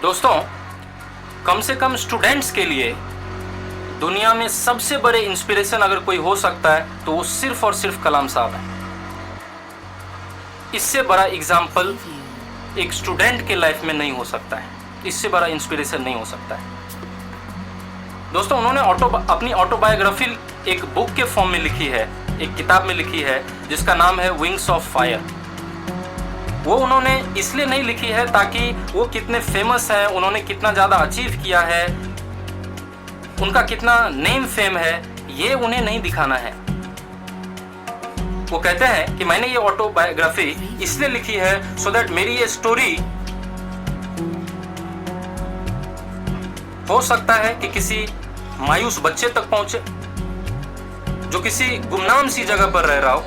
दोस्तों, कम से कम स्टूडेंट्स के लिए दुनिया में सबसे बड़े इंस्पिरेशन अगर कोई हो सकता है तो वो सिर्फ और सिर्फ कलाम साहब हैं। इससे बड़ा एग्जाम्पल एक स्टूडेंट के लाइफ में नहीं हो सकता है, इससे बड़ा इंस्पिरेशन नहीं हो सकता है। दोस्तों, उन्होंने अपनी ऑटोबायोग्राफी एक बुक के फॉर्म में लिखी है, एक किताब में लिखी है जिसका नाम है विंग्स ऑफ फायर। वो उन्होंने इसलिए नहीं लिखी है ताकि वो कितने फेमस हैं, उन्होंने कितना ज़्यादा अचीव किया है, उनका कितना नेम फेम है, ये उन्हें नहीं दिखाना है। वो कहते हैं कि मैंने ये ऑटोबायोग्राफी इसलिए लिखी है सो दैट मेरी ये स्टोरी हो सकता है कि किसी मायूस बच्चे तक पहुंचे, जो किसी गुमनाम सी जगह पर रह रहा हो,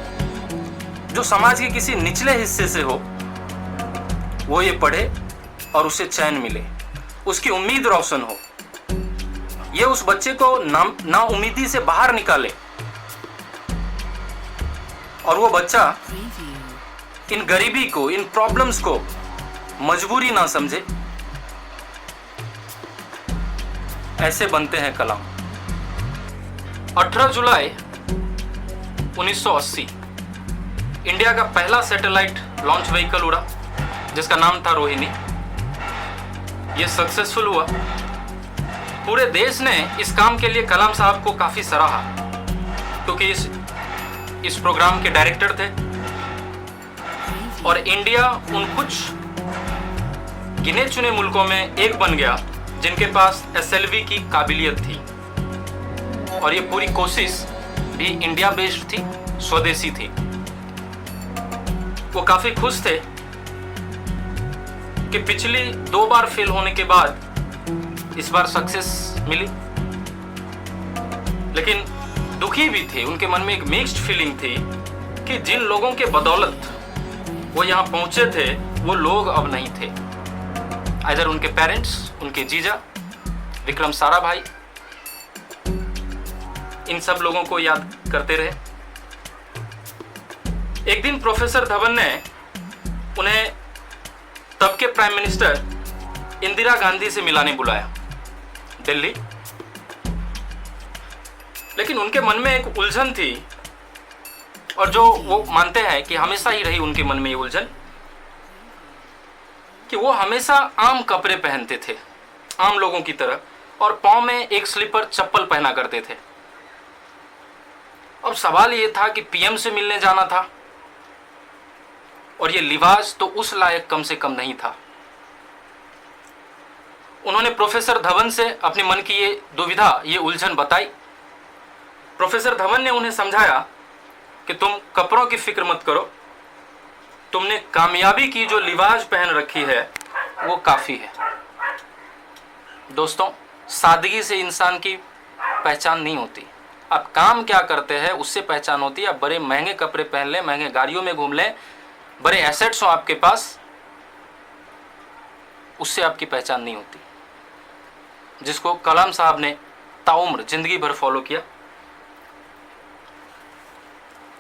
जो समाज के किसी निचले हिस्से से हो, वो ये पढ़े और उसे चैन मिले, उसकी उम्मीद रोशन हो, ये उस बच्चे को ना उम्मीदी से बाहर निकाले और वो बच्चा इन गरीबी को, इन प्रॉब्लम्स को मजबूरी ना समझे। ऐसे बनते हैं कलाम। 18 जुलाई 1980 इंडिया का पहला सैटेलाइट लॉन्च व्हीकल उड़ा जिसका नाम था रोहिणी। यह सक्सेसफुल हुआ। पूरे देश ने इस काम के लिए कलाम साहब को काफी सराहा क्योंकि इस प्रोग्राम के डायरेक्टर थे और इंडिया उन कुछ गिने चुने मुल्कों में एक बन गया जिनके पास एसएलवी की काबिलियत थी और ये पूरी कोशिश भी इंडिया बेस्ड थी, स्वदेशी थी। वो काफी खुश थे कि पिछली 2 बार फेल होने के बाद इस बार सक्सेस मिली, लेकिन दुखी भी थे। उनके मन में एक मिक्स्ड फीलिंग थी कि जिन लोगों के बदौलत वो यहाँ पहुंचे थे वो लोग अब नहीं थे। इधर उनके पेरेंट्स, उनके जीजा विक्रम साराभाई, इन सब लोगों को याद करते रहे। एक दिन प्रोफेसर धवन ने उन्हें तब के प्राइम मिनिस्टर इंदिरा गांधी से मिलाने बुलाया दिल्ली, लेकिन उनके मन में एक उलझन थी और जो वो मानते हैं कि हमेशा ही रही उनके मन में ये उलझन कि वो हमेशा आम कपड़े पहनते थे, आम लोगों की तरह, और पांव में एक स्लीपर चप्पल पहना करते थे। अब सवाल ये था कि पीएम से मिलने जाना था और ये लिबास तो उस लायक कम से कम नहीं था। उन्होंने प्रोफेसर धवन से अपने मन की ये दुविधा, ये उलझन बताई। प्रोफेसर धवन ने उन्हें समझाया कि तुम कपड़ों की फिक्र मत करो, तुमने कामयाबी की जो लिबास पहन रखी है वो काफी है। दोस्तों, सादगी से इंसान की पहचान नहीं होती। आप काम क्या करते हैं उससे पहचान होती है। आप बड़े महंगे कपड़े पहन लें, महंगे गाड़ियों में घूम लें, बड़े एसेट्स हो आपके पास, उससे आपकी पहचान नहीं होती। जिसको कलाम साहब ने ताउम्र जिंदगी भर फॉलो किया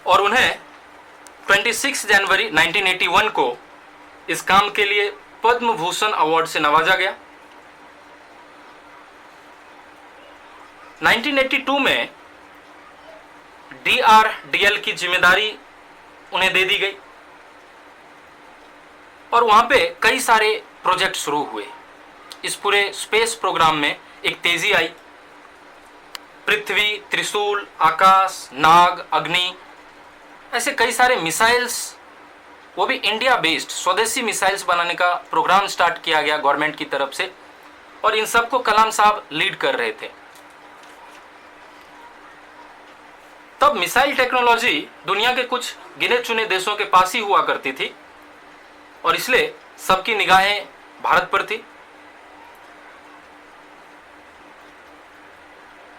और उन्हें 26 जनवरी 1981 को इस काम के लिए पद्म भूषण अवार्ड से नवाजा गया। 1982 में DRDL की जिम्मेदारी उन्हें दे दी गई और वहां पे कई सारे प्रोजेक्ट शुरू हुए। इस पूरे स्पेस प्रोग्राम में एक तेजी आई। पृथ्वी, त्रिशूल, आकाश, नाग, अग्नि, ऐसे कई सारे मिसाइल्स, वो भी इंडिया बेस्ड स्वदेशी मिसाइल्स बनाने का प्रोग्राम स्टार्ट किया गया गवर्नमेंट की तरफ से और इन सबको कलाम साहब लीड कर रहे थे। तब मिसाइल टेक्नोलॉजी दुनिया के कुछ गिने चुने देशों के पास ही हुआ करती थी और इसलिए सबकी निगाहें भारत पर थी।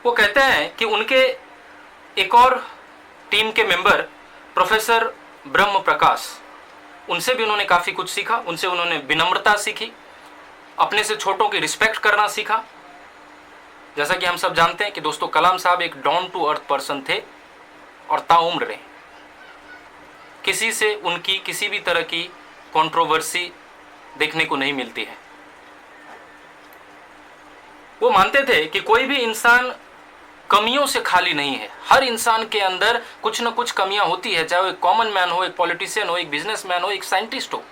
वो कहते हैं कि उनके एक और टीम के मेंबर प्रोफेसर ब्रह्म प्रकाश, उनसे भी उन्होंने काफी कुछ सीखा। उनसे उन्होंने विनम्रता सीखी, अपने से छोटों की रिस्पेक्ट करना सीखा। जैसा कि हम सब जानते हैं कि दोस्तों, कलाम साहब एक डाउन टू अर्थ पर्सन थे और ताउम्र रहे। किसी से उनकी किसी भी तरह की कंट्रोवर्सी देखने को नहीं मिलती है। वो मानते थे कि कोई भी इंसान कमियों से खाली नहीं है। हर इंसान के अंदर कुछ न कुछ कमियां होती है, चाहे वो एक कॉमन मैन हो, एक पॉलिटिशियन हो, एक बिजनेसमैन हो, एक साइंटिस्ट हो,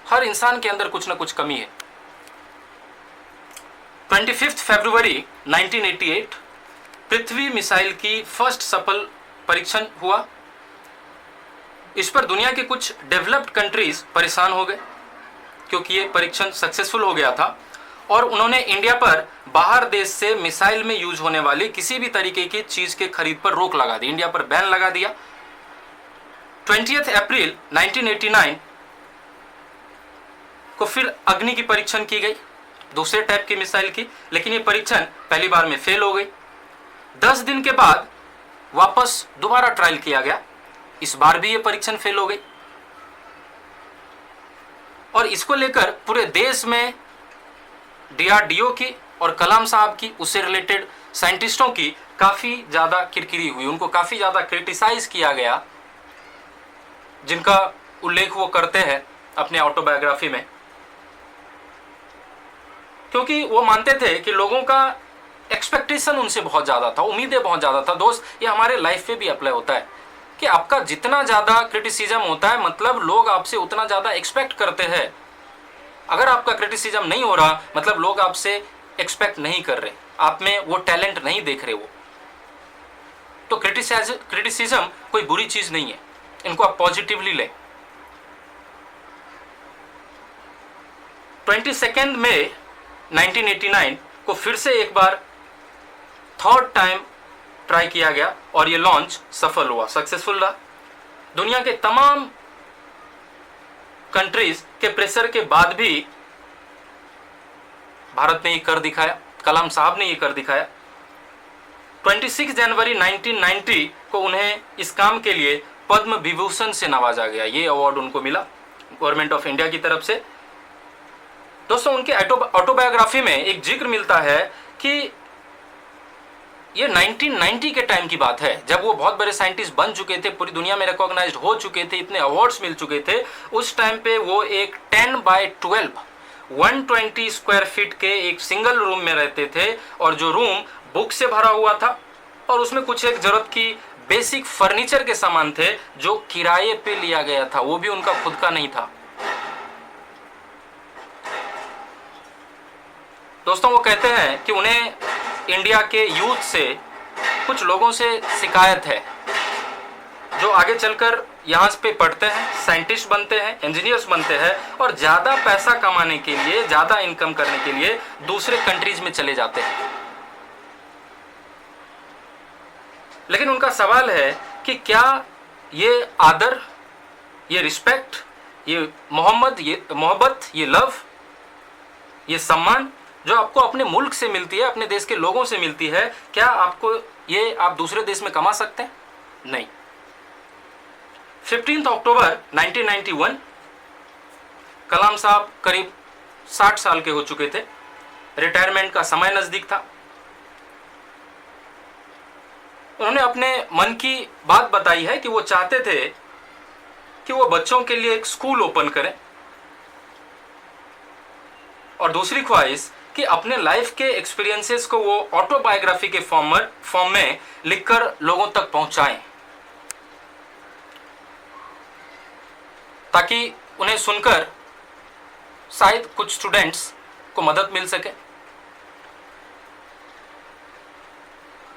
हर इंसान के अंदर कुछ न कुछ कमी है। 25 फरवरी 1988 पृथ्वी मिसाइल की फर्स्ट सफल परीक्षण हुआ। इस पर दुनिया के कुछ डेवलप्ड कंट्रीज परेशान हो गए क्योंकि ये परीक्षण सक्सेसफुल हो गया था और उन्होंने इंडिया पर बाहर देश से मिसाइल में यूज होने वाली किसी भी तरीके की चीज के खरीद पर रोक लगा दी, इंडिया पर बैन लगा दिया। 20 अप्रैल 1989 को फिर अग्नि की परीक्षण की गई, दूसरे टाइप की मिसाइल की, लेकिन ये परीक्षण पहली बार में फेल हो गई। 10 दिन के बाद वापस दोबारा ट्रायल किया गया, इस बार भी ये परीक्षण फेल हो गई और इसको लेकर पूरे देश में DRDO की और कलाम साहब की, उससे रिलेटेड साइंटिस्टों की काफी ज्यादा किरकिरी हुई, उनको काफी ज्यादा क्रिटिसाइज किया गया, जिनका उल्लेख वो करते हैं अपने ऑटोबायोग्राफी में, क्योंकि वो मानते थे कि लोगों का एक्सपेक्टेशन उनसे बहुत ज्यादा था, उम्मीदें बहुत ज्यादा था। दोस्त, ये हमारे लाइफ पे भी अप्लाई होता है कि आपका जितना ज्यादा क्रिटिसिज्म होता है मतलब लोग आपसे उतना ज्यादा एक्सपेक्ट करते हैं। अगर आपका क्रिटिसिज्म नहीं हो रहा मतलब लोग आपसे एक्सपेक्ट नहीं कर रहे, आप में वो टैलेंट नहीं देख रहे वो। तो क्रिटिसिज्म कोई बुरी चीज नहीं है, इनको आप पॉजिटिवली लें। 22 मई 1989 को फिर से एक बार थर्ड टाइम ट्राई किया गया और ये लॉन्च सफल हुआ, सक्सेसफुल रहा। दुनिया के तमाम कंट्रीज के प्रेशर के बाद भी भारत ने ये कर दिखाया, कलाम साहब ने ये कर दिखाया। 26 जनवरी 1990 को उन्हें इस काम के लिए पद्म विभूषण से नवाजा गया, ये अवार्ड उनको मिला गवर्नमेंट ऑफ इंडिया की तरफ से। दोस्तों, उनके ऑटोबायोग्राफी में एक जिक्र मिलता है कि ये 1990 के टाइम की बात है, जब वो बहुत बड़े साइंटिस्ट बन चुके थे, पूरी दुनिया में रिकॉग्नाइज्ड हो चुके थे, इतने अवार्ड्स मिल चुके थे। उस टाइम पे वो एक 10x12 120 स्क्वायर फीट के एक सिंगल रूम में रहते थे और जो रूम बुक से भरा हुआ था और उसमें कुछ एक जरूरत की बेसिक फर्नीचर के सामान थे जो किराए पे लिया गया था, वो भी उनका खुद का नहीं था। दोस्तों, वो कहते हैं कि उन्हें इंडिया के यूथ से, कुछ लोगों से शिकायत है जो आगे चलकर यहाँ पे पढ़ते हैं, साइंटिस्ट बनते हैं, इंजीनियर्स बनते हैं और ज़्यादा पैसा कमाने के लिए, ज़्यादा इनकम करने के लिए दूसरे कंट्रीज में चले जाते हैं। लेकिन उनका सवाल है कि क्या ये आदर, ये रिस्पेक्ट, ये मोहब्बत, ये लव, ये सम्मान जो आपको अपने मुल्क से मिलती है, अपने देश के लोगों से मिलती है, क्या आपको ये आप दूसरे देश में कमा सकते हैं? नहीं। 15 अक्टूबर 1991 कलाम साहब करीब 60 साल के हो चुके थे, रिटायरमेंट का समय नजदीक था। उन्होंने अपने मन की बात बताई है कि वो चाहते थे कि वो बच्चों के लिए एक स्कूल ओपन करें और दूसरी ख्वाहिश कि अपने लाइफ के एक्सपीरियंसेस को वो ऑटोबायोग्राफी के फॉर्म में लिखकर लोगों तक पहुंचाएं, ताकि उन्हें सुनकर शायद कुछ स्टूडेंट्स को मदद मिल सके।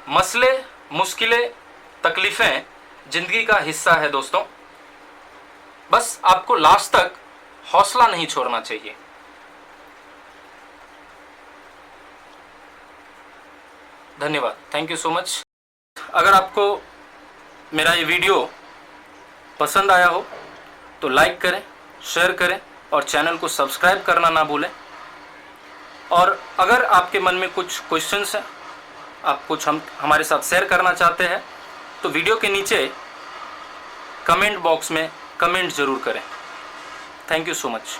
मसले, मुश्किलें, तकलीफें जिंदगी का हिस्सा है दोस्तों, बस आपको लास्ट तक हौसला नहीं छोड़ना चाहिए। धन्यवाद, थैंक यू सो मच। अगर आपको मेरा ये वीडियो पसंद आया हो तो लाइक करें, शेयर करें और चैनल को सब्सक्राइब करना ना भूलें। और अगर आपके मन में कुछ क्वेश्चंस हैं, आप कुछ हमारे साथ शेयर करना चाहते हैं तो वीडियो के नीचे कमेंट बॉक्स में कमेंट ज़रूर करें। Thank you so much.